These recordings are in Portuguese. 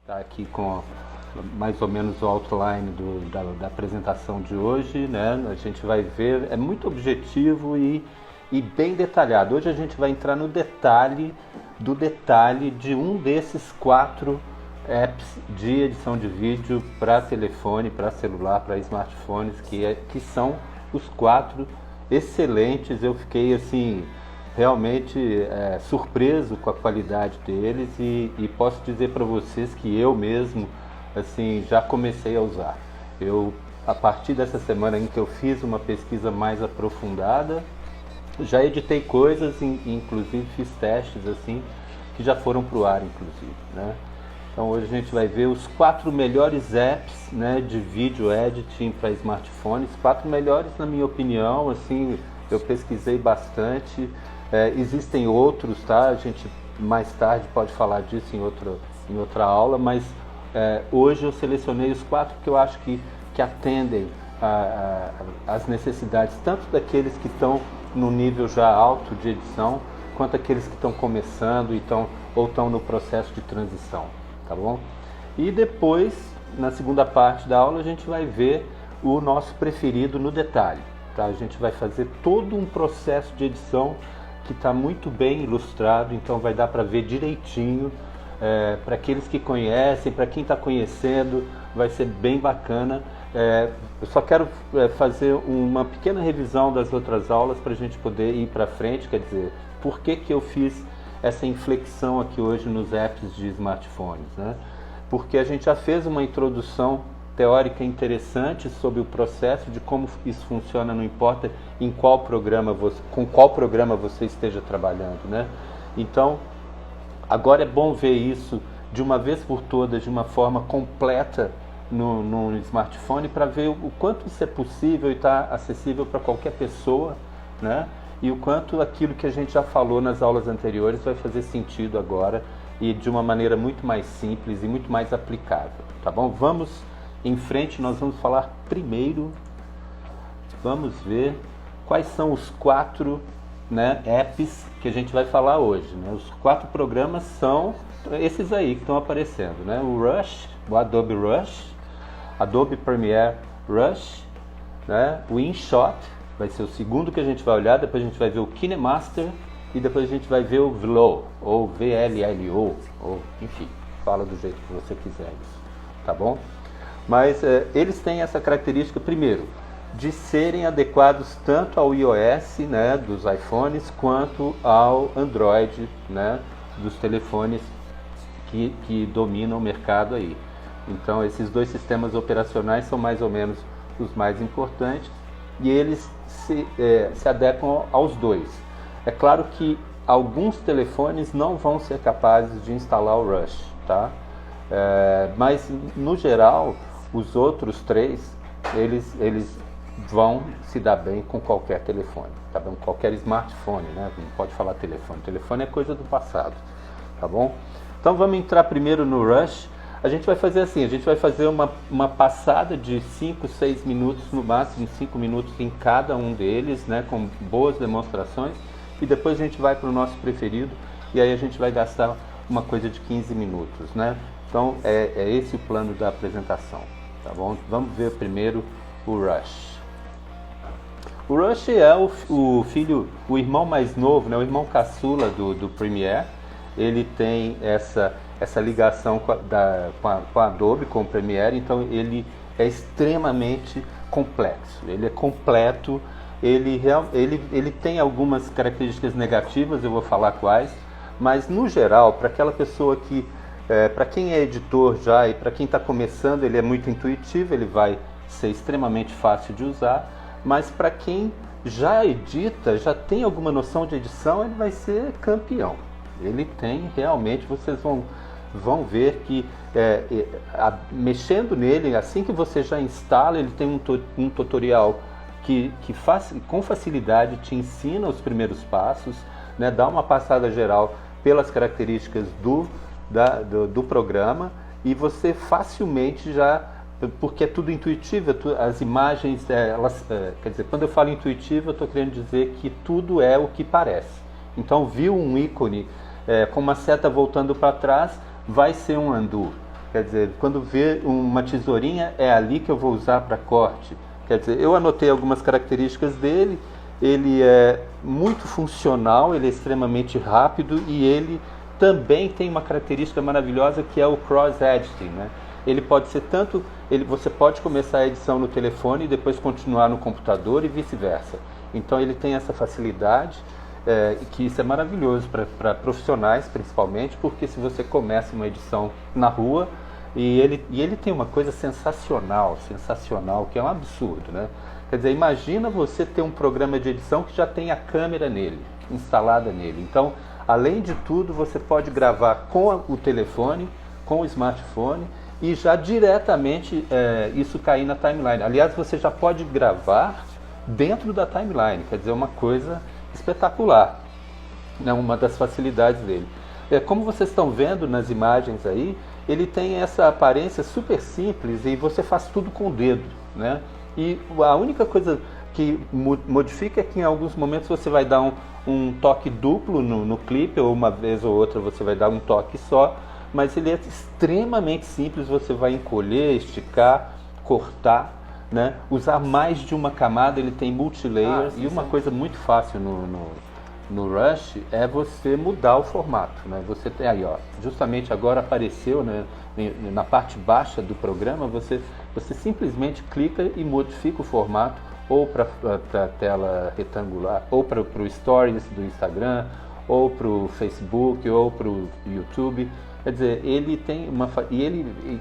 Tá aqui com mais ou menos o outline da apresentação de hoje, né? A gente vai ver, é muito objetivo e bem detalhado. Hoje a gente vai entrar no detalhe do detalhe de um desses 4 apps de edição de vídeo para telefone, para celular, para smartphones, que são os 4 excelentes. Eu fiquei assim realmente surpreso com a qualidade deles e posso dizer para vocês que eu mesmo assim já comecei a usar. Eu, a partir dessa semana em que eu fiz uma pesquisa mais aprofundada, já editei coisas, inclusive fiz testes assim que já foram para o ar, inclusive, né? Então hoje a gente vai ver os 4 melhores apps, né, de vídeo editing para smartphones, 4 melhores na minha opinião. Assim, eu pesquisei bastante. Existem outros, tá? A gente mais tarde pode falar disso em outra aula, mas hoje eu selecionei os 4 que eu acho que atendem às necessidades tanto daqueles que estão no nível já alto de edição, quanto aqueles que estão começando ou estão no processo de transição, tá bom? E depois, na segunda parte da aula, a gente vai ver o nosso preferido no detalhe, tá? A gente vai fazer todo um processo de edição que está muito bem ilustrado, então vai dar para ver direitinho, para aqueles que conhecem, para quem está conhecendo, vai ser bem bacana. Eu só quero fazer uma pequena revisão das outras aulas para a gente poder ir para frente, quer dizer, por que eu fiz essa inflexão aqui hoje nos apps de smartphones, né? Porque a gente já fez uma introdução teórica interessante sobre o processo de como isso funciona, não importa com qual programa você esteja trabalhando, né? Então, agora é bom ver isso de uma vez por todas, de uma forma completa no smartphone, para ver o quanto isso é possível e está acessível para qualquer pessoa, né? E o quanto aquilo que a gente já falou nas aulas anteriores vai fazer sentido agora e de uma maneira muito mais simples e muito mais aplicável, tá bom? Vamos em frente, nós vamos falar primeiro, vamos ver quais são os 4, né, apps que a gente vai falar hoje, né? Os 4 programas são esses aí que estão aparecendo, né? O Rush, o Adobe Rush, Adobe Premiere Rush, né? O InShot vai ser o segundo que a gente vai olhar, depois a gente vai ver o KineMaster e depois a gente vai ver o VLO, ou VLLO, ou enfim, fala do jeito que você quiser isso, tá bom? Mas eles têm essa característica, primeiro, de serem adequados tanto ao iOS, né, dos iPhones, quanto ao Android, né, dos telefones que dominam o mercado aí. Então esses 2 sistemas operacionais são mais ou menos os mais importantes e eles se adequam aos 2. É claro que alguns telefones não vão ser capazes de instalar o Rush, tá? Mas no geral os outros 3 eles vão se dar bem com qualquer telefone, tá bom? Qualquer smartphone, né? Não pode falar telefone. Telefone é coisa do passado, tá bom? Então vamos entrar primeiro no Rush. A gente vai fazer assim, a gente vai fazer uma passada de 5, 6 minutos, no máximo 5 minutos em cada um deles, né? Com boas demonstrações. E depois a gente vai para o nosso preferido e aí a gente vai gastar uma coisa de 15 minutos, né? Então é esse o plano da apresentação, tá bom? Vamos ver primeiro o Rush. O Rush é o irmão mais novo, né? O irmão caçula do Premiere. Ele tem essa ligação com a Adobe, com o Premiere, então ele é extremamente complexo. Ele é completo, ele tem algumas características negativas, eu vou falar quais, mas no geral, para aquela pessoa para quem é editor já e para quem está começando, ele é muito intuitivo, ele vai ser extremamente fácil de usar, mas para quem já edita, já tem alguma noção de edição, ele vai ser campeão. Ele tem realmente, vocês vão ver que mexendo nele, assim que você já instala, ele tem um tutorial que com facilidade te ensina os primeiros passos, né, dá uma passada geral pelas características do programa e você facilmente já, porque é tudo intuitivo, as imagens, quer dizer, quando eu falo intuitivo, eu estou querendo dizer que tudo é o que parece. Então, viu um ícone com uma seta voltando para trás, vai ser um undo. Quer dizer, quando vê uma tesourinha, é ali que eu vou usar para corte. Quer dizer, eu anotei algumas características dele. Ele é muito funcional, ele é extremamente rápido e ele também tem uma característica maravilhosa que é o cross-editing, né? Ele pode ser tanto, você pode começar a edição no telefone e depois continuar no computador e vice-versa. Então ele tem essa facilidade, que isso é maravilhoso para profissionais principalmente, porque se você começa uma edição na rua, e ele tem uma coisa sensacional, que é um absurdo, né? Quer dizer, imagina você ter um programa de edição que já tem a câmera nele, instalada nele. Então, além de tudo, você pode gravar com o telefone, com o smartphone e já diretamente isso cair na timeline. Aliás, você já pode gravar dentro da timeline, quer dizer, uma coisa espetacular, né? Uma das facilidades dele. Como vocês estão vendo nas imagens aí, ele tem essa aparência super simples e você faz tudo com o dedo, né? E a única coisa que modifica é que em alguns momentos você vai dar um toque duplo no clipe, ou uma vez ou outra você vai dar um toque só, mas ele é extremamente simples, você vai encolher, esticar, cortar, né? Usar mais de uma camada, ele tem multilayers, e uma coisa muito fácil no Rush é você mudar o formato, né? Você tem aí, ó, justamente agora apareceu, né, na parte baixa do programa, você simplesmente clica e modifica o formato, ou para a tela retangular, ou para o Stories do Instagram, ou para o Facebook, ou para o YouTube. Quer dizer, ele tem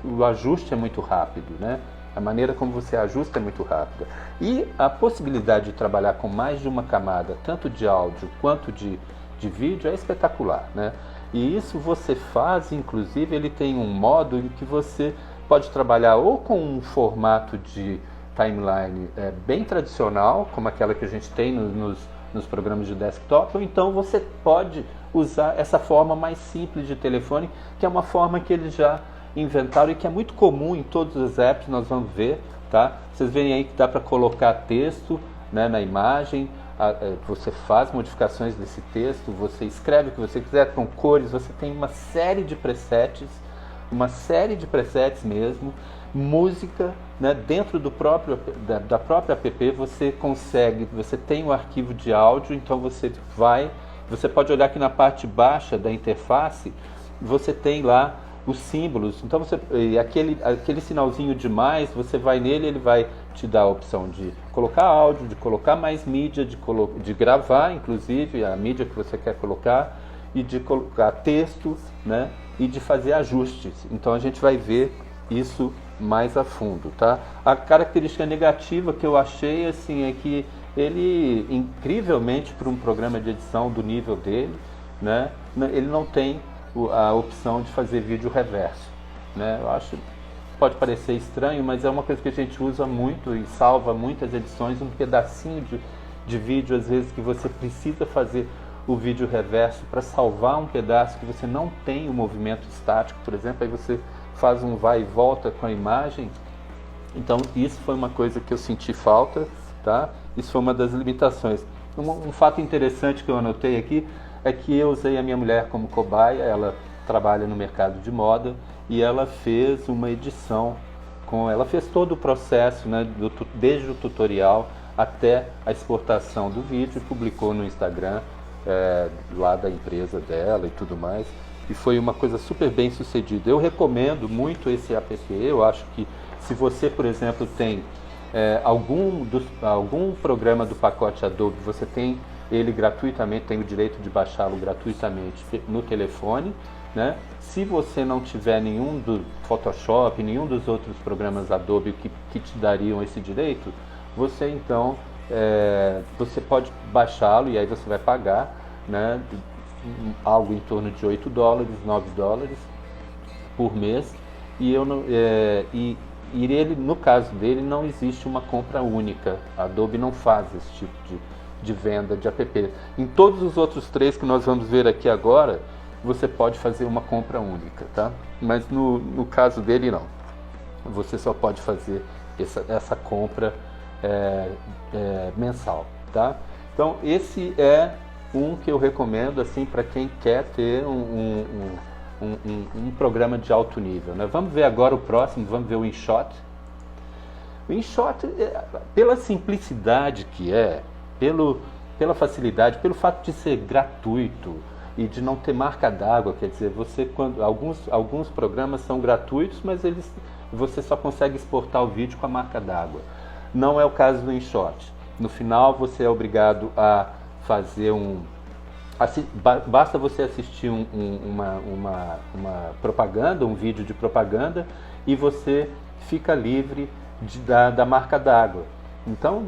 o ajuste é muito rápido, né? A maneira como você ajusta é muito rápida. E a possibilidade de trabalhar com mais de uma camada, tanto de áudio quanto de vídeo, é espetacular, né? E isso você faz, inclusive, ele tem um modo em que você pode trabalhar ou com um formato de timeline bem tradicional, como aquela que a gente tem nos programas de desktop, ou então você pode usar essa forma mais simples de telefone, que é uma forma que eles já inventaram e que é muito comum em todos os apps, nós vamos ver, tá? Vocês veem aí que dá para colocar texto, né, na imagem, você faz modificações desse texto, você escreve o que você quiser com cores, você tem uma série de presets mesmo, música, né, dentro da própria app você tem um arquivo de áudio, então você pode olhar aqui na parte baixa da interface, você tem lá os símbolos, então aquele sinalzinho de mais, você vai nele, ele vai te dar a opção de colocar áudio, de colocar mais mídia, de gravar, inclusive, a mídia que você quer colocar, e de colocar texto, né, e de fazer ajustes. Então a gente vai ver isso mais a fundo, tá? A característica negativa que eu achei, assim, é que ele, incrivelmente, para um programa de edição do nível dele, né, ele não tem a opção de fazer vídeo reverso, né? Eu acho, pode parecer estranho, mas é uma coisa que a gente usa muito e salva muitas edições, um pedacinho de vídeo, às vezes, que você precisa fazer o vídeo reverso para salvar um pedaço que você não tem o movimento estático, por exemplo, aí você faz um vai e volta com a imagem. Então isso foi uma coisa que eu senti falta, tá? Isso foi uma das limitações. Um fato interessante que eu anotei aqui é que eu usei a minha mulher como cobaia, ela trabalha no mercado de moda e ela fez uma edição, ela fez todo o processo, né, desde o tutorial até a exportação do vídeo, publicou no Instagram, lá da empresa dela e tudo mais, e foi uma coisa super bem sucedida. Eu recomendo muito esse app, eu acho que se você, por exemplo, tem algum programa do pacote Adobe, você tem ele gratuitamente, tem o direito de baixá-lo gratuitamente no telefone, né? Se você não tiver nenhum do Photoshop, nenhum dos outros programas Adobe que te dariam esse direito, você então você pode baixá-lo e aí você vai pagar, né, algo em torno de $8, $9 por mês, e ele, no caso dele, não existe uma compra única. A Adobe não faz esse tipo de venda de app. Em todos os outros três que nós vamos ver aqui agora, você pode fazer uma compra única, tá? Mas no caso dele não. Você só pode fazer essa compra mensal, tá? Então esse é um que eu recomendo assim para quem quer ter um programa de alto nível, né? Vamos ver agora o próximo, vamos ver o InShot. O InShot, pela simplicidade que é, pela facilidade, pelo fato de ser gratuito e de não ter marca d'água, quer dizer, alguns programas são gratuitos, mas você só consegue exportar o vídeo com a marca d'água. Não é o caso do InShot. No final você é obrigado a fazer basta você assistir uma propaganda, um vídeo de propaganda, e você fica livre da marca d'água. Então,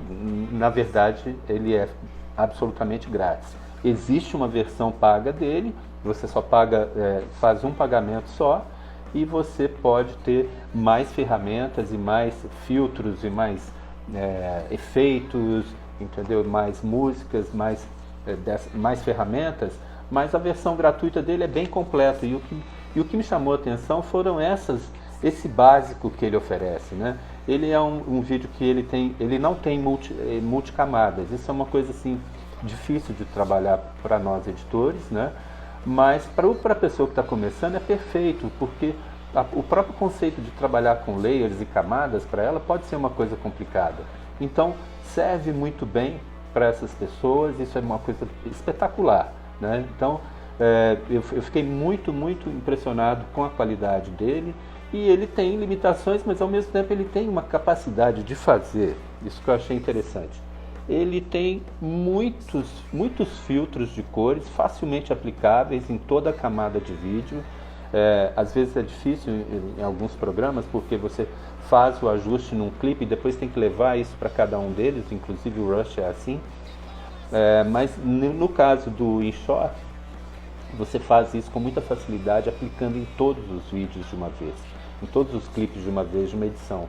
na verdade, ele é absolutamente grátis. Existe uma versão paga dele, você só paga, faz um pagamento só, e você pode ter mais ferramentas e mais filtros e mais efeitos, entendeu? Mais músicas, mais ferramentas, mas a versão gratuita dele é bem completa. E o que me chamou a atenção foram esse básico que ele oferece, né? Ele é um vídeo que ele não tem multicamadas. Isso é uma coisa assim difícil de trabalhar para nós editores, né? Mas para a pessoa que está começando é perfeito, porque o próprio conceito de trabalhar com layers e camadas para ela pode ser uma coisa complicada. Então serve muito bem para essas pessoas. Isso é uma coisa espetacular, né? Então eu fiquei muito impressionado com a qualidade dele. E ele tem limitações, mas ao mesmo tempo ele tem uma capacidade de fazer, isso que eu achei interessante. Ele tem muitos filtros de cores facilmente aplicáveis em toda a camada de vídeo. Às vezes é difícil em alguns programas, porque você faz o ajuste num clipe e depois tem que levar isso para cada um deles, inclusive o Rush é assim. Mas no caso do InShot, você faz isso com muita facilidade, aplicando em todos os vídeos de uma vez, em todos os clipes de uma vez, de uma edição.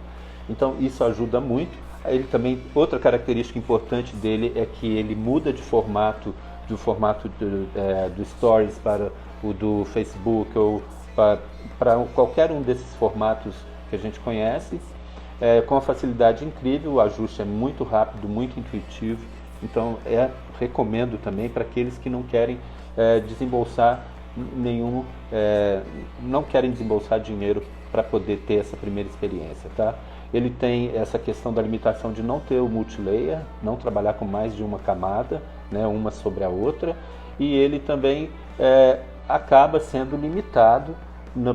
Então isso ajuda muito. Ele também, outra característica importante dele é que ele muda de formato, do formato do Stories para o do Facebook, ou para qualquer um desses formatos que a gente conhece, com uma facilidade incrível. O ajuste é muito rápido, muito intuitivo. Então recomendo também para aqueles que não querem desembolsar não querem desembolsar dinheiro para poder ter essa primeira experiência, tá? Ele tem essa questão da limitação de não ter o multilayer, não trabalhar com mais de uma camada, né, uma sobre a outra, e ele também acaba sendo limitado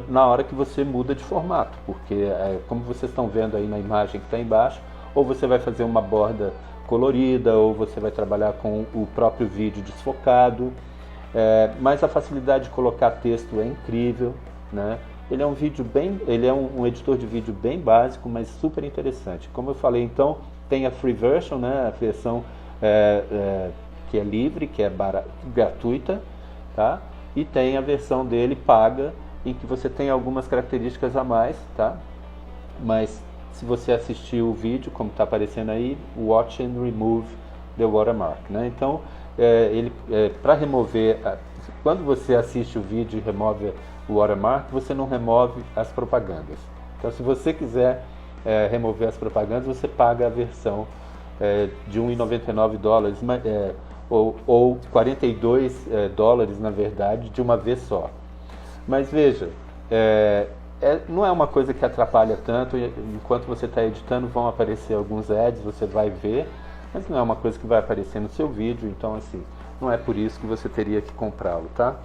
na hora que você muda de formato, porque como vocês estão vendo aí na imagem que está embaixo, ou você vai fazer uma borda colorida, ou você vai trabalhar com o próprio vídeo desfocado. Mas a facilidade de colocar texto é incrível, né? Ele é um editor de vídeo bem básico, mas super interessante. Como eu falei, então, tem a free version, né? A versão que é livre, que é gratuita, tá? E tem a versão dele paga, em que você tem algumas características a mais, tá? Mas se você assistir o vídeo, como está aparecendo aí, watch and remove the watermark, né? Então, para remover, quando você assiste o vídeo e remove o watermark, você não remove as propagandas. Então, se você quiser remover as propagandas, você paga a versão de $1,99 ou $42 na verdade, de uma vez só. Mas veja, não é uma coisa que atrapalha tanto. Enquanto você está editando, vão aparecer alguns ads, você vai ver, mas não é uma coisa que vai aparecer no seu vídeo. Então, assim, não é por isso que você teria que comprá-lo, tá?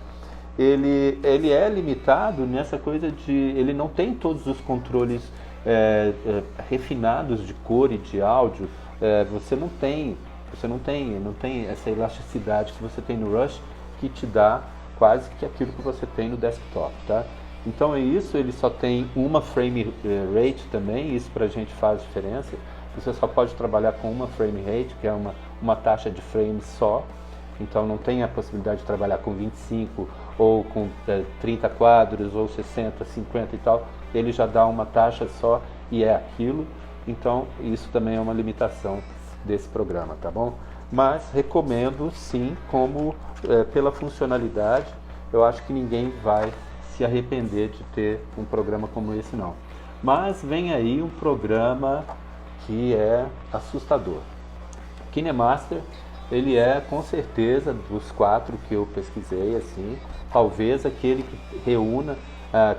Ele é limitado nessa coisa de... ele não tem todos os controles refinados de cor e de áudio. Você não tem essa elasticidade que você tem no Rush, que te dá quase que aquilo que você tem no desktop, tá? Então é isso. Ele só tem uma frame rate também. Isso pra gente faz diferença. Você só pode trabalhar com uma frame rate, que é uma taxa de frames só. Então não tem a possibilidade de trabalhar com 25 ou com 30 quadros ou 60, 50 e tal. Ele já dá uma taxa só e é aquilo. Então isso também é uma limitação desse programa, tá bom? Mas recomendo sim, como pela funcionalidade. Eu acho que ninguém vai se arrepender de ter um programa como esse, não. Mas vem aí um programa que é assustador. KineMaster Ele é, com certeza, dos 4 que eu pesquisei, assim, talvez aquele que reúna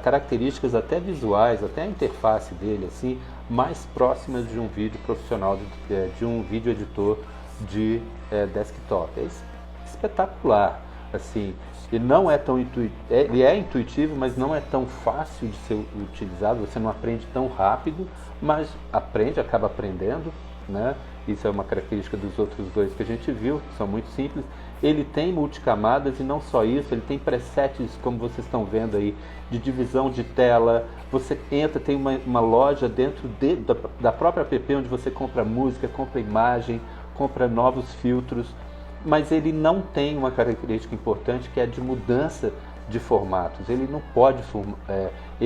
características até visuais, até a interface dele, assim, mais próximas de um vídeo profissional, de um vídeo editor de desktop. É espetacular, assim. Ele não é tão ele é intuitivo, mas não é tão fácil de ser utilizado. Você não aprende tão rápido, mas acaba aprendendo, né? Isso é uma característica dos outros dois que a gente viu, que são muito simples. Ele tem multicamadas e não só isso, ele tem presets, como vocês estão vendo aí, de divisão de tela. Você entra, tem uma loja dentro da própria app onde você compra música, compra imagem, compra novos filtros. Mas ele não tem uma característica importante, que é a de mudança de formatos. Ele não pode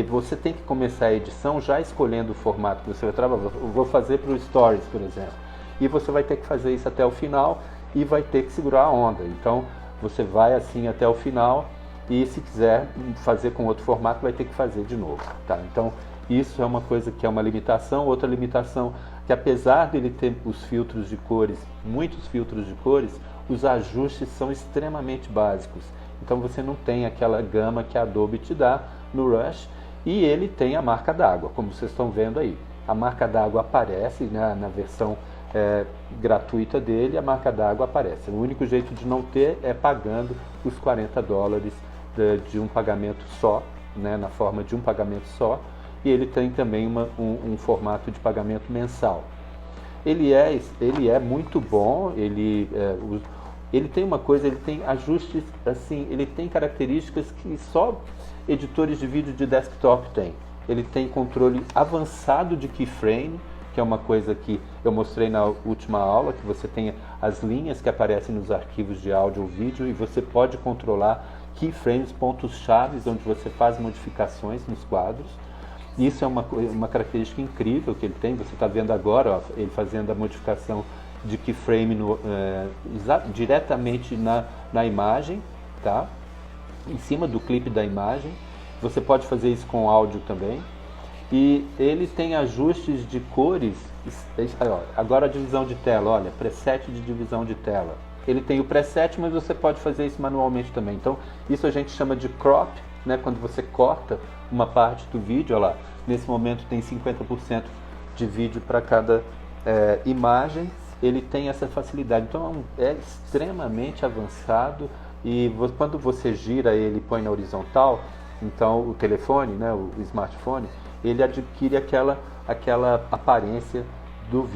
você tem que começar a edição já escolhendo o formato que você vai trabalhar. Eu vou fazer para o Stories, por exemplo, e você vai ter que fazer isso até o final e vai ter que segurar a onda. Então você vai assim até o final, e se quiser fazer com outro formato vai ter que fazer de novo, tá? Então isso é uma coisa que é uma limitação. Outra limitação, que apesar dele ter os filtros de cores, muitos filtros de cores, os ajustes são extremamente básicos. Então você não tem aquela gama que a Adobe te dá no Rush. E ele tem a marca d'água, como vocês estão vendo aí. A marca d'água aparece, né, na versão gratuita dele, a marca d'água aparece. O único jeito de não ter é pagando os $40 de um pagamento só, né, na forma de um pagamento só. E ele tem também um formato de pagamento mensal. Ele é muito bom. Ele tem uma coisa, ele tem ajustes, assim, ele tem características que só editores de vídeo de desktop têm. Ele tem controle avançado de keyframe, que é uma coisa que eu mostrei na última aula, que você tem as linhas que aparecem nos arquivos de áudio ou vídeo, e você pode controlar keyframes, pontos-chave, onde você faz modificações nos quadros. Isso é uma característica incrível que ele tem. Você está vendo agora, ó, ele fazendo a modificação de keyframe diretamente na imagem, tá? Em cima do clipe da imagem. Você pode fazer isso com áudio também. E ele tem ajustes de cores. Agora a divisão de tela, olha, preset de divisão de tela. Ele tem o preset, mas você pode fazer isso manualmente também. Então isso a gente chama de crop, né? Quando você corta uma parte do vídeo, olha lá, nesse momento tem 50% de vídeo para cada imagem. Ele tem essa facilidade, então é extremamente avançado. E quando você gira ele e põe na horizontal, então o telefone, né, o smartphone, ele adquire aquela aparência do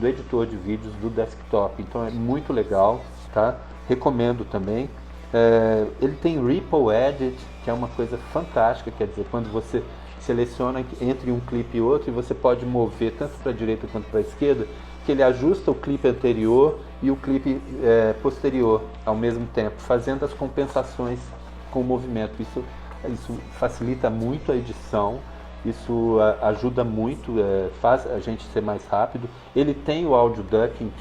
editor de vídeos do desktop. Então é muito legal, tá? Recomendo também. Ele tem Ripple Edit, que é uma coisa fantástica, quer dizer, quando você seleciona entre um clipe e outro, e você pode mover tanto para a direita quanto para a esquerda, que ele ajusta o clipe anterior e o clipe posterior ao mesmo tempo, fazendo as compensações com o movimento. Isso facilita muito a edição, isso ajuda muito, faz a gente ser mais rápido. Ele tem o Audio Ducking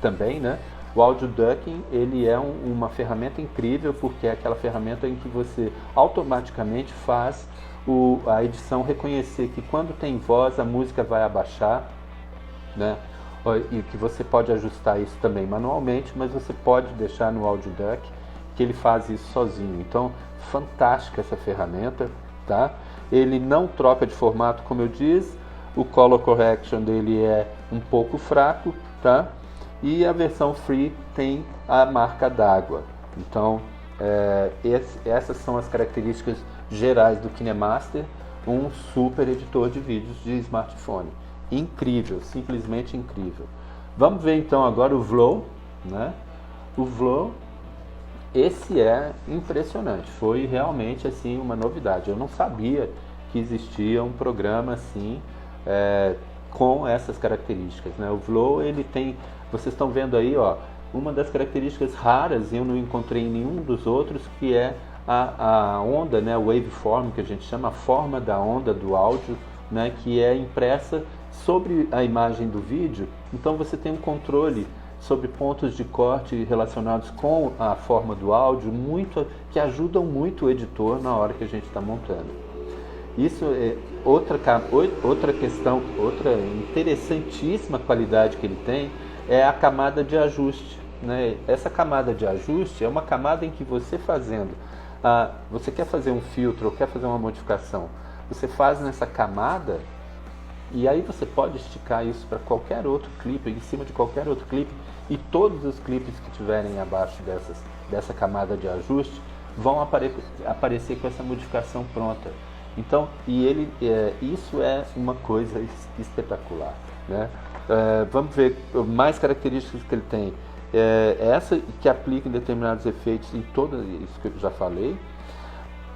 também, né? O Audio Ducking, ele é uma ferramenta incrível, porque é aquela ferramenta em que você automaticamente faz a edição reconhecer que quando tem voz a música vai abaixar, né? E que você pode ajustar isso também manualmente, mas você pode deixar no Audio Duck, que ele faz isso sozinho. Então, fantástica essa ferramenta, tá? Ele não troca de formato, como eu disse. O Color Correction dele é um pouco fraco, tá? E a versão free tem a marca d'água. Então, essas são as características gerais do KineMaster, um super editor de vídeos de smartphone. Incrível, simplesmente incrível. Vamos ver então agora o Vlow, né? O Vlow, esse é impressionante, foi realmente assim uma novidade. Eu não sabia que existia um programa assim com essas características, né? O Vlow, ele tem, vocês estão vendo aí, ó, uma das características raras, eu não encontrei em nenhum dos outros, que é a onda, né? O waveform, que a gente chama, a forma da onda do áudio, né? Que é impressa sobre a imagem do vídeo. Então você tem um controle sobre pontos de corte relacionados com a forma do áudio, que ajudam muito o editor na hora que a gente está montando. Isso é outra questão, outra interessantíssima qualidade que ele tem, é a camada de ajuste, né, essa camada de ajuste é uma camada em que você fazendo, você quer fazer um filtro ou quer fazer uma modificação, você faz nessa camada e aí você pode esticar isso para qualquer outro clipe, em cima de qualquer outro clipe, e todos os clipes que tiverem abaixo dessa camada de ajuste vão aparecer com essa modificação pronta. Então, isso é uma coisa espetacular, né? Vamos ver mais características que ele tem. Essa que aplica em determinados efeitos em todas isso que eu já falei.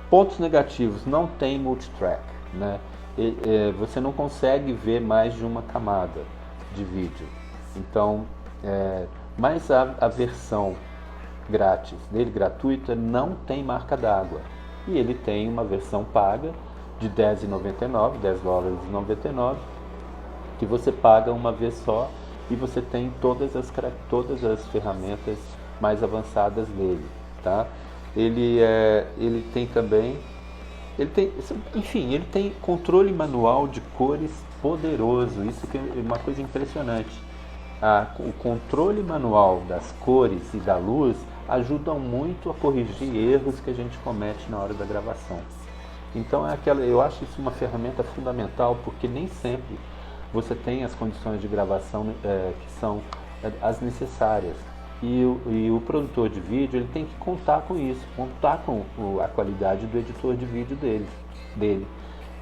Pontos negativos: não tem multitrack, né? Você não consegue ver mais de uma camada de vídeo. Então, mas a versão grátis dele, gratuita, não tem marca d'água. E ele tem uma versão paga de $10,99, $10,99, que você paga uma vez só e você tem todas as ferramentas mais avançadas dele, tá? Ele tem também, ele tem controle manual de cores poderoso. Isso que é uma coisa impressionante. O controle manual das cores e da luz ajudam muito a corrigir erros que a gente comete na hora da gravação. Então eu acho isso uma ferramenta fundamental, porque nem sempre você tem as condições de gravação que são as necessárias. E o produtor de vídeo ele tem que contar com isso, contar com a qualidade do editor de vídeo dele.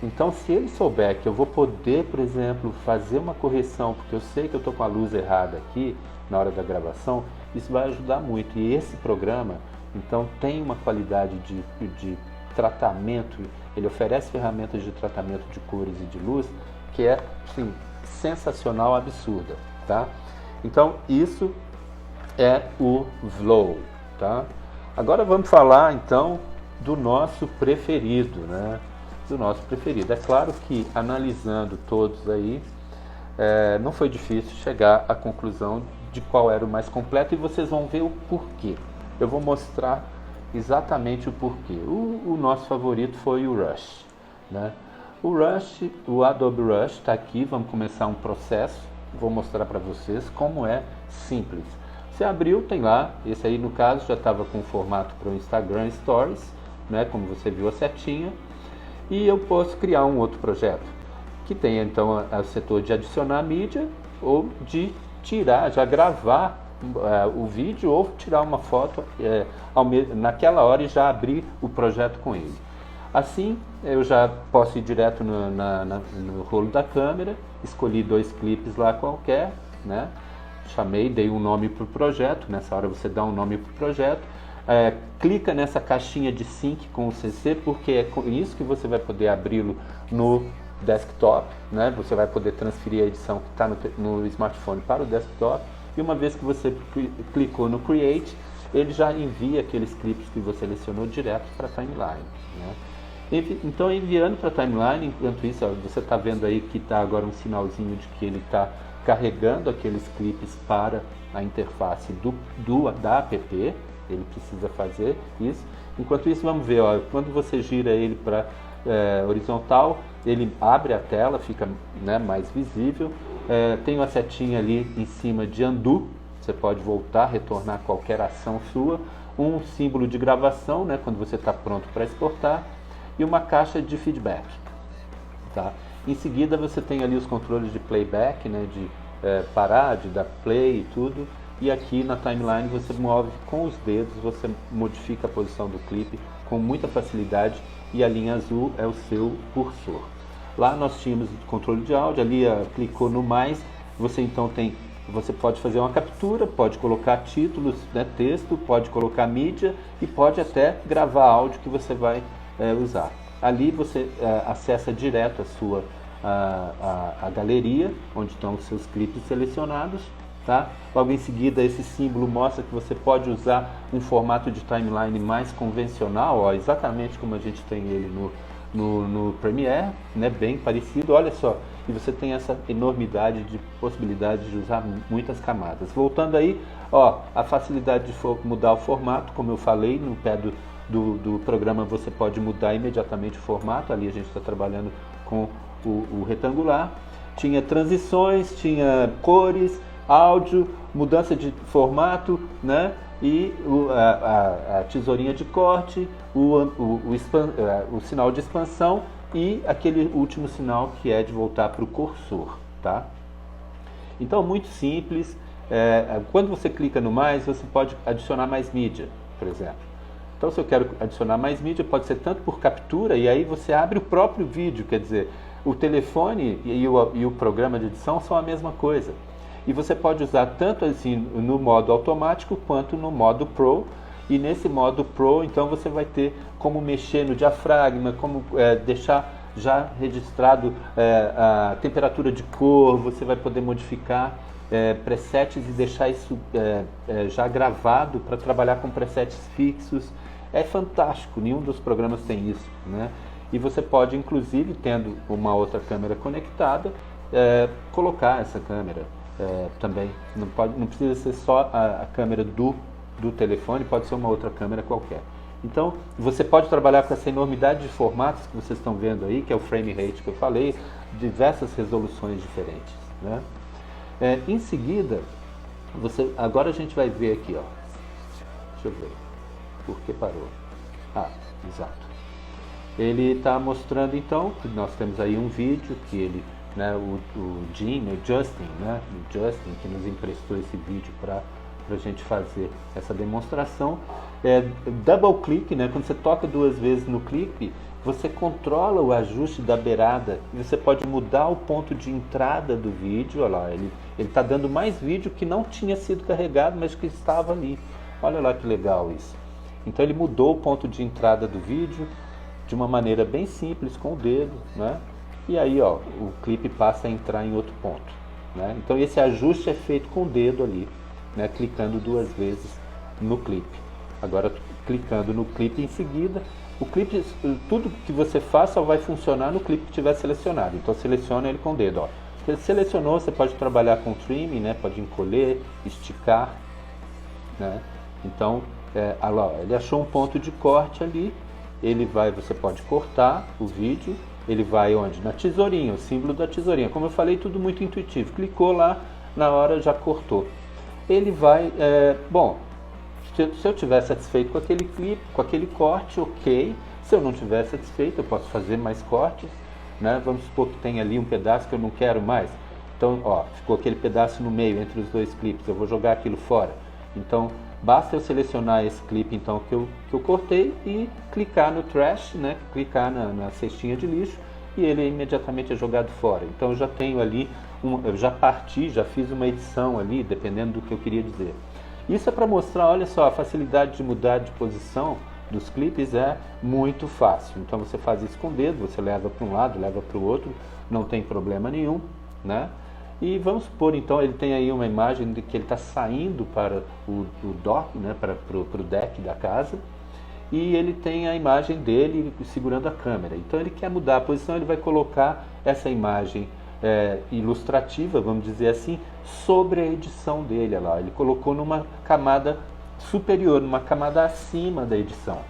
Então, se ele souber que eu vou poder, por exemplo, fazer uma correção, porque eu sei que eu estou com a luz errada aqui na hora da gravação, isso vai ajudar muito. E esse programa, então, tem uma qualidade de tratamento, ele oferece ferramentas de tratamento de cores e de luz que é, assim, sensacional, absurda, tá? Então, isso é o Vlow, tá? Agora vamos falar, então, do nosso preferido, né? Do nosso preferido. É claro que, analisando todos aí, não foi difícil chegar à conclusão de qual era o mais completo, e vocês vão ver o porquê. Eu vou mostrar exatamente o porquê. O nosso favorito foi o Rush, né? O Adobe Rush está aqui. Vamos começar um processo. Vou mostrar para vocês como é simples. Você abriu, tem lá, esse aí no caso já estava com o formato para o Instagram Stories, né? Como você viu a setinha. E eu posso criar um outro projeto, que tem então o setor de adicionar mídia, ou de tirar, já gravar o vídeo, ou tirar uma foto naquela hora e já abrir o projeto com ele. Assim, eu já posso ir direto no rolo da câmera, escolhi 2 clipes lá qualquer, né? Dei um nome para o projeto. Nessa hora você dá um nome para o projeto. Clica nessa caixinha de sync com o CC, porque é com isso que você vai poder abri-lo no desktop, né? Você vai poder transferir a edição que está no smartphone para o desktop, e uma vez que você clicou no Create, ele já envia aqueles clipes que você selecionou direto para a timeline, né? Então, enviando para a timeline, enquanto isso, você está vendo aí que está agora um sinalzinho de que ele está carregando aqueles clipes para a interface da app. Ele precisa fazer isso. Enquanto isso, vamos ver, ó, quando você gira ele para horizontal, ele abre a tela, fica, né, mais visível. Tem uma setinha ali em cima de undo, você pode voltar, retornar qualquer ação sua. Um símbolo de gravação, né, quando você está pronto para exportar. E uma caixa de feedback, tá? Em seguida você tem ali os controles de playback, né, de parar, de dar play e tudo. E aqui na timeline você move com os dedos, você modifica a posição do clipe com muita facilidade, e a linha azul é o seu cursor. Lá nós tínhamos o controle de áudio, ali clicou no mais, você pode fazer uma captura, pode colocar títulos, né, texto, pode colocar mídia e pode até gravar áudio que você vai usar. Ali você acessa direto a galeria, onde estão os seus clipes selecionados, tá? Logo em seguida, esse símbolo mostra que você pode usar um formato de timeline mais convencional, ó, exatamente como a gente tem ele no Premiere, né? Bem parecido, olha só. E você tem essa enormidade de possibilidades de usar muitas camadas. Voltando aí, ó, a facilidade de mudar o formato, como eu falei, no pé do programa você pode mudar imediatamente o formato. Ali a gente está trabalhando com o retangular. Tinha transições, tinha cores, áudio, mudança de formato, né? E a tesourinha de corte, o sinal de expansão e aquele último sinal que é de voltar para o cursor, tá? Então, muito simples. Quando você clica no mais, você pode adicionar mais mídia, por exemplo. Então, se eu quero adicionar mais mídia, pode ser tanto por captura, e aí você abre o próprio vídeo, quer dizer, o telefone e o programa de edição são a mesma coisa. E você pode usar tanto assim no modo automático quanto no modo Pro. E nesse modo Pro, então você vai ter como mexer no diafragma, como deixar já registrado a temperatura de cor, você vai poder modificar presets e deixar isso já gravado para trabalhar com presets fixos. É fantástico, nenhum dos programas tem isso, né? E você pode, inclusive, tendo uma outra câmera conectada, colocar essa câmera também. Não precisa ser só a câmera do telefone, pode ser uma outra câmera qualquer. Então, você pode trabalhar com essa enormidade de formatos que vocês estão vendo aí, que é o frame rate que eu falei, diversas resoluções diferentes, né? Em seguida, agora a gente vai ver aqui, ó. Deixa eu ver. Por que parou? Exato. Ele está mostrando então que nós temos aí um vídeo que ele, né, o Justin, né, o Justin que nos emprestou esse vídeo para a gente fazer essa demonstração. Double click, né, quando você toca duas vezes no clipe, você controla o ajuste da beirada e você pode mudar o ponto de entrada do vídeo. Olha lá, ele está dando mais vídeo que não tinha sido carregado, mas que estava ali. Olha lá que legal isso. Então ele mudou o ponto de entrada do vídeo de uma maneira bem simples com o dedo, né? E aí, ó, o clipe passa a entrar em outro ponto, né? Então esse ajuste é feito com o dedo ali, né? Clicando duas vezes no clipe. Agora clicando no clipe em seguida, o clipe, tudo que você faz só vai funcionar no clipe que tiver selecionado. Então seleciona ele com o dedo, ó. Você selecionou, você pode trabalhar com trimming, né? Pode encolher, esticar, né? Então, olha lá, ele achou um ponto de corte ali. Você pode cortar o vídeo, ele vai onde? Na tesourinha, o símbolo da tesourinha. Como eu falei, tudo muito intuitivo. Clicou lá, na hora já cortou. Ele vai, bom, se eu estiver satisfeito com aquele clipe, com aquele corte, ok. Se eu não estiver satisfeito, eu posso fazer mais cortes, né? Vamos supor que tem ali um pedaço que eu não quero mais. Então, ó, ficou aquele pedaço no meio entre os dois clipes, eu vou jogar aquilo fora. Então, basta eu selecionar esse clipe então que eu cortei e clicar no trash, né? Clicar na cestinha de lixo e ele imediatamente é jogado fora. Então eu já tenho ali, eu já fiz uma edição ali, dependendo do que eu queria dizer. Isso é para mostrar, olha só, a facilidade de mudar de posição dos clipes é muito fácil. Então você faz isso com o dedo, você leva para um lado, leva para o outro, não tem problema nenhum, né? E vamos supor, então, ele tem aí uma imagem de que ele está saindo para o dock, né, para o deck da casa, e ele tem a imagem dele segurando a câmera. Então ele quer mudar a posição, ele vai colocar essa imagem ilustrativa, vamos dizer assim, sobre a edição dele. Olha lá, ele colocou numa camada superior, numa camada acima da edição.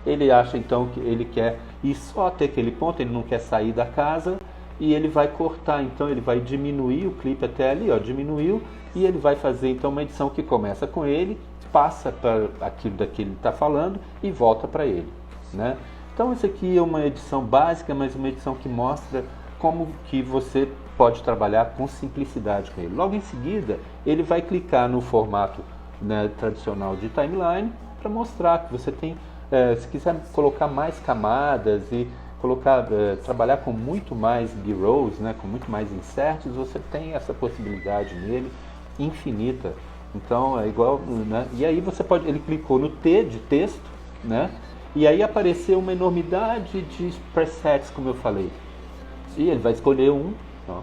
Ele acha então que ele quer ir só até aquele ponto, ele não quer sair da casa, e ele vai cortar, então ele vai diminuir o clipe até ali, ó, diminuiu, e ele vai fazer então uma edição que começa com ele, passa para aquilo que ele está falando e volta para ele, né? Então isso aqui é uma edição básica, mas uma edição que mostra como que você pode trabalhar com simplicidade com ele. Logo em seguida, ele vai clicar no formato, né, tradicional de timeline para mostrar que você tem, se quiser colocar mais camadas e trabalhar com muito mais B-rolls, né, com muito mais inserts, você tem essa possibilidade nele infinita. Então é igual, né? E aí ele clicou no T de texto, né? E aí apareceu uma enormidade de presets, como eu falei. E ele vai escolher um, ó,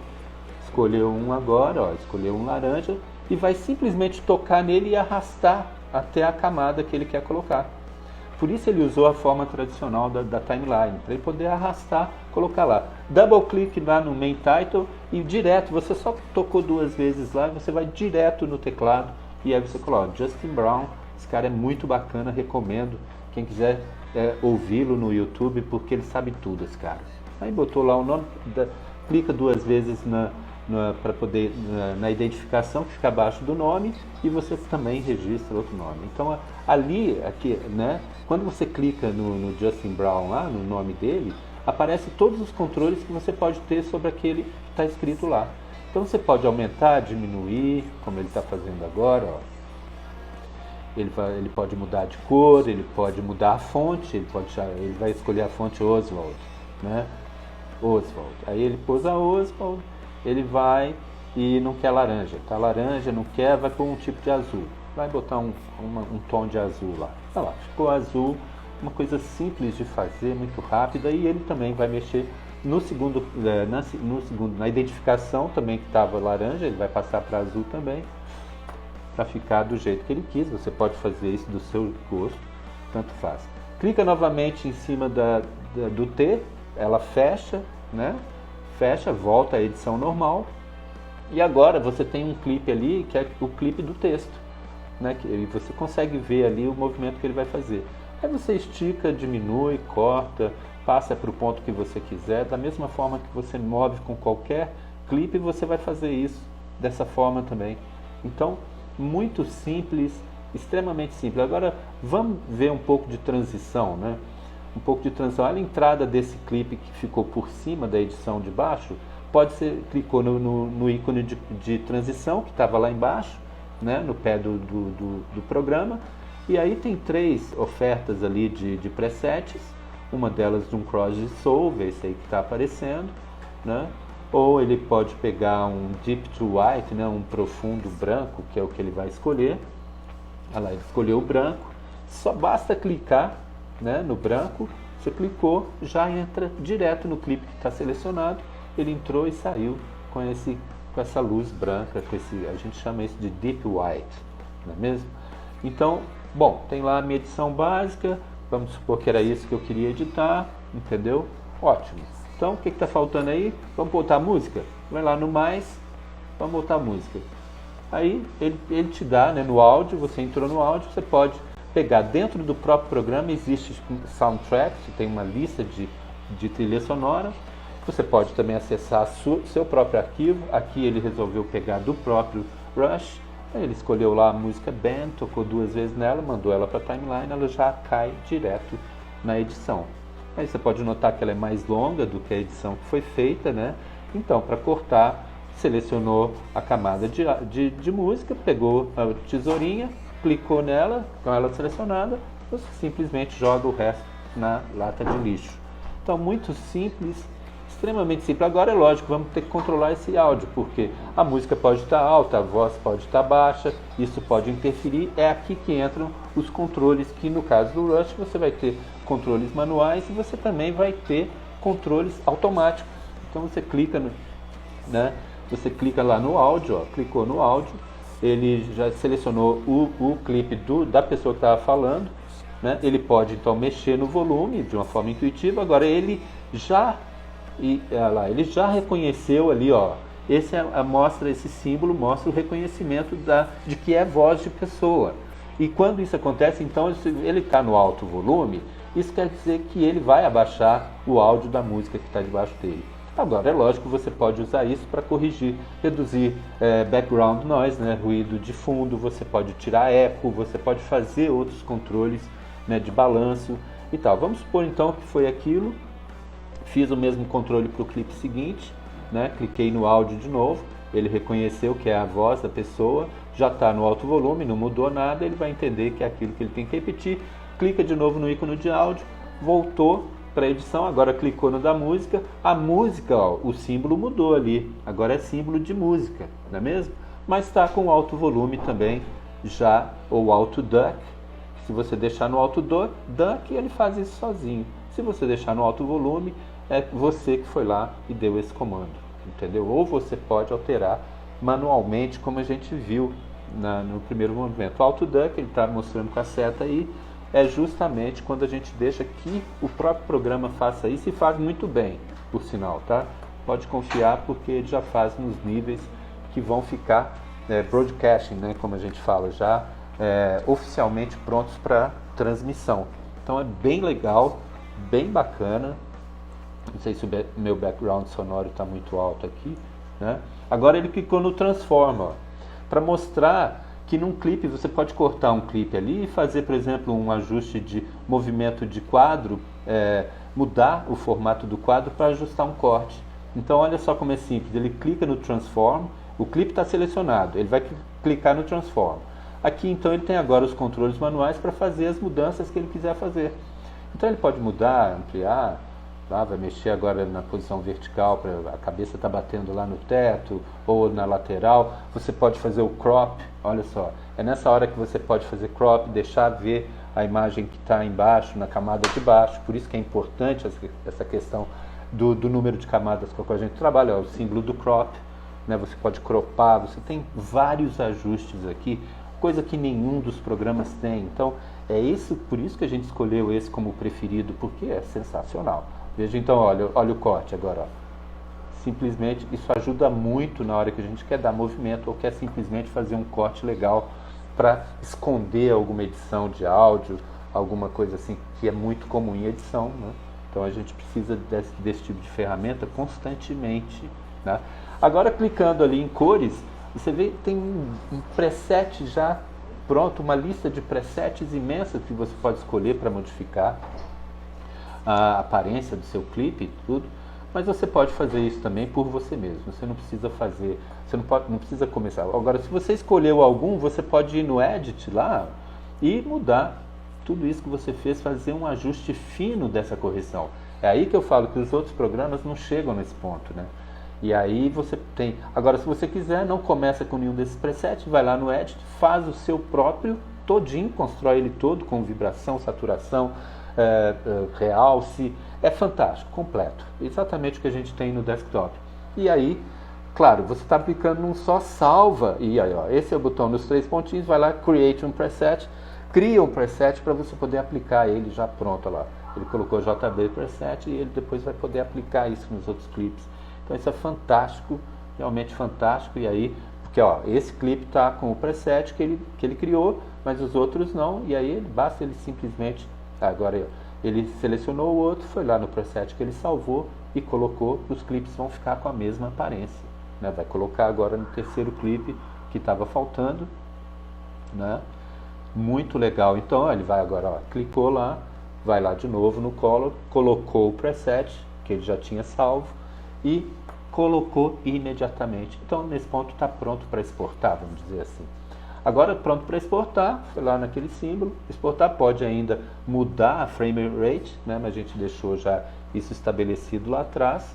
escolheu um agora, ó, escolheu um laranja e vai simplesmente tocar nele e arrastar até a camada que ele quer colocar. Por isso ele usou a forma tradicional da timeline, para ele poder arrastar, colocar lá. Double click lá no main title e direto, você só tocou duas vezes lá, você vai direto no teclado e aí você coloca Justin Brown. Esse cara é muito bacana, recomendo. Quem quiser ouvi-lo no YouTube, porque ele sabe tudo, esse cara. Aí botou lá o nome, clica duas vezes para poder na identificação que fica abaixo do nome, e você também registra outro nome. Então ali, aqui, né, quando você clica no Justin Brown lá, no nome dele, aparece todos os controles que você pode ter sobre aquele que está escrito lá. Então você pode aumentar, diminuir, como ele está fazendo agora, ó. Ele pode mudar de cor, ele pode mudar a fonte, ele vai escolher a fonte Oswald, né? Oswald. Aí ele pôs a Oswald, ele vai e não quer laranja. Tá laranja, não quer, vai pôr um tipo de azul. Vai botar um tom de azul lá. Tá lá, ficou azul, uma coisa simples de fazer, muito rápida, e ele também vai mexer na identificação também que estava laranja, ele vai passar para azul também, para ficar do jeito que ele quis. Você pode fazer isso do seu gosto, tanto faz. Clica novamente em cima do T, ela fecha, né? Fecha, volta à edição normal, e agora você tem um clipe ali, que é o clipe do texto, né? E você consegue ver ali o movimento que ele vai fazer. Aí você estica, diminui, corta, passa para o ponto que você quiser. Da mesma forma que você move com qualquer clipe, você vai fazer isso dessa forma também. Então, muito simples, extremamente simples. Agora, vamos ver um pouco de transição, né? Um pouco de transição. Olha a entrada desse clipe que ficou por cima da edição de baixo. Pode ser, clicou no ícone de transição, que estava lá embaixo, né? No pé do programa. E aí tem 3 ofertas ali de presets. Uma delas de um cross dissolve, esse aí que está aparecendo, né? Ou ele pode pegar um deep to white, né? Um profundo branco, que é o que ele vai escolher. Olha lá, ele escolheu o branco. Só basta clicar, né, no branco. Você clicou, já entra direto no clipe que está selecionado. Ele entrou e saiu com essa luz branca, a gente chama isso de deep white, não é mesmo? Então, bom, tem lá a minha edição básica. Vamos supor que era isso que eu queria editar, entendeu? Ótimo. Então, o que está faltando aí? Vamos botar música? Vai lá no mais, vamos botar música. Aí ele te dá, né, no áudio, você entrou no áudio, você pode pegar dentro do próprio programa, existe soundtrack, tem uma lista de trilha sonora. Você pode também acessar seu próprio arquivo. Aqui ele resolveu pegar do próprio Rush. Ele escolheu lá a música Band, tocou 2 vezes nela, mandou ela para a timeline, ela já cai direto na edição. Aí você pode notar que ela é mais longa do que a edição que foi feita, né? Então, para cortar, selecionou a camada de música, pegou a tesourinha, clicou nela, com ela selecionada, você simplesmente joga o resto na lata de lixo. Então, muito simples, extremamente simples. Agora é lógico, vamos ter que controlar esse áudio, porque a música pode estar alta, a voz pode estar baixa, isso pode interferir. É aqui que entram os controles, que no caso do Rush você vai ter controles manuais e você também vai ter controles automáticos. Então você clica, você clica lá no áudio, ó, clicou no áudio, ele já selecionou o clipe da pessoa que estava falando, né? Ele pode então mexer no volume de uma forma intuitiva. Agora ele já reconheceu ali, ó, mostra esse símbolo, mostra o reconhecimento de que é voz de pessoa. E quando isso acontece, então ele está no alto volume, isso quer dizer que ele vai abaixar o áudio da música que está debaixo dele. Agora, é lógico que você pode usar isso para corrigir, reduzir background noise, né, ruído de fundo, você pode tirar eco, você pode fazer outros controles, né, de balanço e tal. Vamos supor então que foi aquilo. Fiz o mesmo controle para o clipe seguinte, né? Cliquei no áudio de novo, ele reconheceu que é a voz da pessoa, já está no alto volume, não mudou nada, ele vai entender que é aquilo que ele tem que repetir. Clica de novo no ícone de áudio, voltou para a edição, agora clicou no da música. A música, ó, o símbolo mudou ali, agora é símbolo de música, não é mesmo? Mas está com alto volume também, já, ou alto duck. Se você deixar no alto duck, ele faz isso sozinho. Se você deixar no alto volume, é você que foi lá e deu esse comando, entendeu? Ou você pode alterar manualmente, como a gente viu no primeiro movimento. O alto duck, ele está mostrando com a seta aí, é justamente quando a gente deixa que o próprio programa faça isso, e faz muito bem, por sinal, tá? Pode confiar, porque ele já faz nos níveis que vão ficar broadcasting, né, como a gente fala, já oficialmente prontos para transmissão. Então é bem legal, bem bacana. Não sei se o meu background sonoro está muito alto aqui, né? Agora ele clicou no Transform, para mostrar que num clipe você pode cortar um clipe ali e fazer, por exemplo, um ajuste de movimento de quadro, mudar o formato do quadro para ajustar um corte. Então olha só como é simples, ele clica no Transform, o clipe está selecionado, ele vai clicar no Transform. Aqui então ele tem agora os controles manuais para fazer as mudanças que ele quiser fazer. Então ele pode mudar, ampliar, vai mexer agora na posição vertical, a cabeça está batendo lá no teto ou na lateral. Você pode fazer o crop, olha só, é nessa hora que você pode fazer crop, deixar ver a imagem que está embaixo, na camada de baixo. Por isso que é importante essa questão do número de camadas com a qual a gente trabalha, o símbolo do crop, né? Você pode cropar, você tem vários ajustes aqui, coisa que nenhum dos programas tem. Então por isso que a gente escolheu esse como preferido, porque é sensacional. Veja então, olha o corte agora, ó. Simplesmente isso ajuda muito na hora que a gente quer dar movimento ou quer simplesmente fazer um corte legal para esconder alguma edição de áudio, alguma coisa assim que é muito comum em edição, né? Então a gente precisa desse tipo de ferramenta constantemente, né? Agora clicando ali em cores, você vê que tem um preset já pronto, uma lista de presets imensas que você pode escolher para modificar a aparência do seu clipe e tudo, mas você pode fazer isso também por você mesmo. Você não precisa fazer, não precisa começar. Agora, se você escolheu algum, você pode ir no Edit lá e mudar tudo isso que você fez, fazer um ajuste fino dessa correção. É aí que eu falo que os outros programas não chegam nesse ponto, né? E aí você tem... Agora, se você quiser, não começa com nenhum desses presets, vai lá no Edit, faz o seu próprio todinho, constrói ele todo com vibração, saturação, realce. É fantástico, completo. Exatamente o que a gente tem no desktop. E aí, claro, você está aplicando num só, salva. E aí, ó, esse é o botão nos 3 pontinhos, vai lá, Create um Preset, cria um preset para você poder aplicar ele já pronto lá. Ele colocou JB Preset e ele depois vai poder aplicar isso nos outros clipes. Então isso é fantástico, realmente fantástico. E aí, porque ó, esse clipe está com o preset que ele criou, mas os outros não. E aí basta ele simplesmente, agora ele selecionou o outro, foi lá no preset que ele salvou e colocou, os clipes vão ficar com a mesma aparência, né? Vai colocar agora no terceiro clipe que estava faltando, né? Muito legal. Então ó, ele vai agora, ó, clicou lá, vai lá de novo no Color, colocou o preset que ele já tinha salvo e colocou imediatamente. Então nesse ponto está pronto para exportar, vamos dizer assim. Agora pronto para exportar, foi lá naquele símbolo, exportar, pode ainda mudar a frame rate, né? Mas a gente deixou já isso estabelecido lá atrás,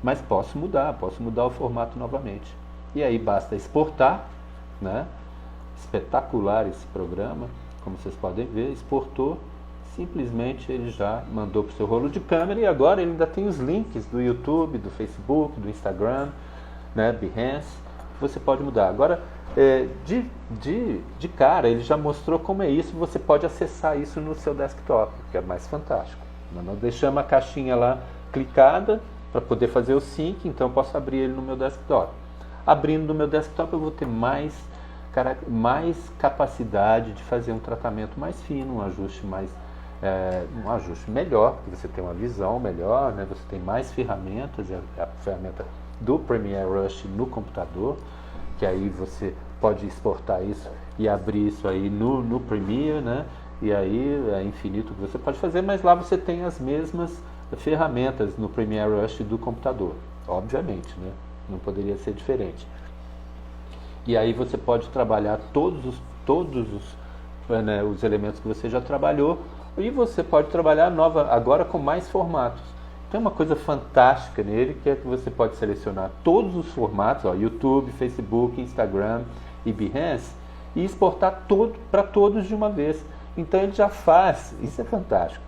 mas posso mudar o formato novamente. E aí basta exportar, né? Espetacular esse programa, como vocês podem ver, exportou, simplesmente ele já mandou para o seu rolo de câmera e agora ele ainda tem os links do YouTube, do Facebook, do Instagram, né? Behance, você pode mudar. Agora, de cara, ele já mostrou como é isso, você pode acessar isso no seu desktop, que é mais fantástico. Nós deixamos a caixinha lá clicada para poder fazer o sync, então eu posso abrir ele no meu desktop. Abrindo no meu desktop eu vou ter mais capacidade de fazer um tratamento mais fino, um ajuste melhor, porque você tem uma visão melhor, né? Você tem mais ferramentas, a ferramenta do Premiere Rush no computador, que aí você pode exportar isso e abrir isso aí no Premiere, né? E aí é infinito o que você pode fazer, mas lá você tem as mesmas ferramentas no Premiere Rush do computador, obviamente, né? Não poderia ser diferente. E aí você pode trabalhar todos os elementos que você já trabalhou e você pode trabalhar agora com mais formatos. Tem uma coisa fantástica nele, que é que você pode selecionar todos os formatos, ó, YouTube, Facebook, Instagram e Behance, e exportar para todos de uma vez. Então ele já faz, isso é fantástico,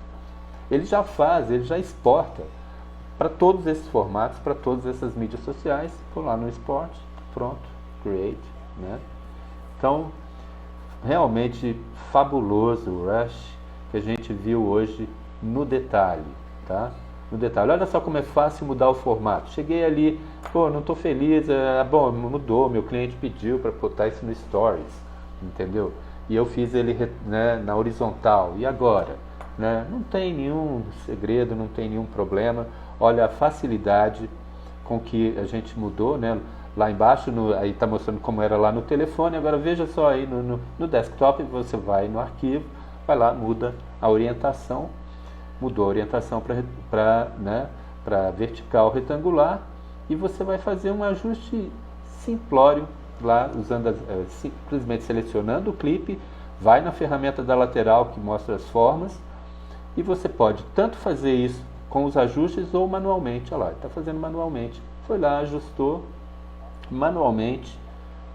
ele já exporta para todos esses formatos, para todas essas mídias sociais. Vou lá no Export, pronto, Create, né? Então, realmente fabuloso o Rush que a gente viu hoje no detalhe, tá? No detalhe. Olha só como é fácil mudar o formato. Cheguei ali, pô, não estou feliz, bom, mudou, meu cliente pediu para botar isso no Stories, entendeu? E eu fiz ele, né, na horizontal. E agora? Né? Não tem nenhum segredo, não tem nenhum problema. Olha a facilidade com que a gente mudou, né? Lá embaixo, aí está mostrando como era lá no telefone. Agora veja só aí no desktop, você vai no arquivo, vai lá, muda a orientação, mudou a orientação para vertical retangular, e você vai fazer um ajuste simplório lá, usando simplesmente selecionando o clipe, vai na ferramenta da lateral que mostra as formas, e você pode tanto fazer isso com os ajustes ou manualmente. Olha lá, está fazendo manualmente, foi lá, ajustou manualmente,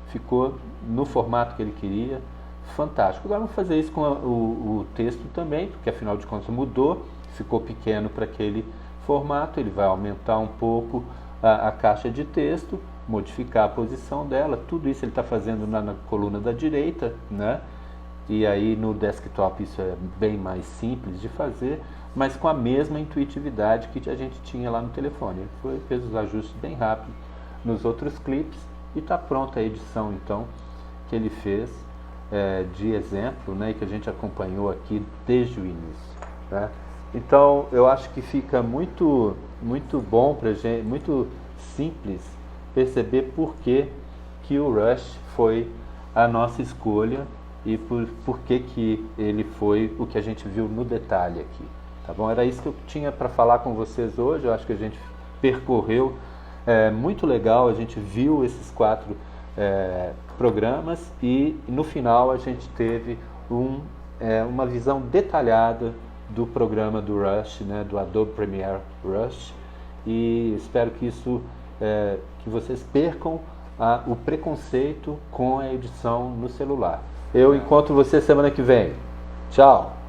ficou no formato que ele queria, fantástico. Agora vamos fazer isso com o texto também, porque afinal de contas mudou, ficou pequeno para aquele formato. Ele vai aumentar um pouco a caixa de texto, modificar a posição dela, tudo isso ele está fazendo na coluna da direita, né? E aí no desktop isso é bem mais simples de fazer, mas com a mesma intuitividade que a gente tinha lá no telefone. Ele fez os ajustes bem rápido nos outros clipes e está pronta a edição então que ele fez de exemplo, né, e que a gente acompanhou aqui desde o início, né? Então eu acho que fica muito bom pra gente, muito simples perceber por que o Rush foi a nossa escolha e por que ele foi o que a gente viu no detalhe aqui, tá bom? Era isso que eu tinha para falar com vocês hoje. Eu acho que a gente percorreu muito legal, a gente viu esses 4 programas e no final a gente teve uma visão detalhada do programa do Rush, né, do Adobe Premiere Rush, e espero que isso que vocês percam o preconceito com a edição no celular. Eu encontro você semana que vem. Tchau!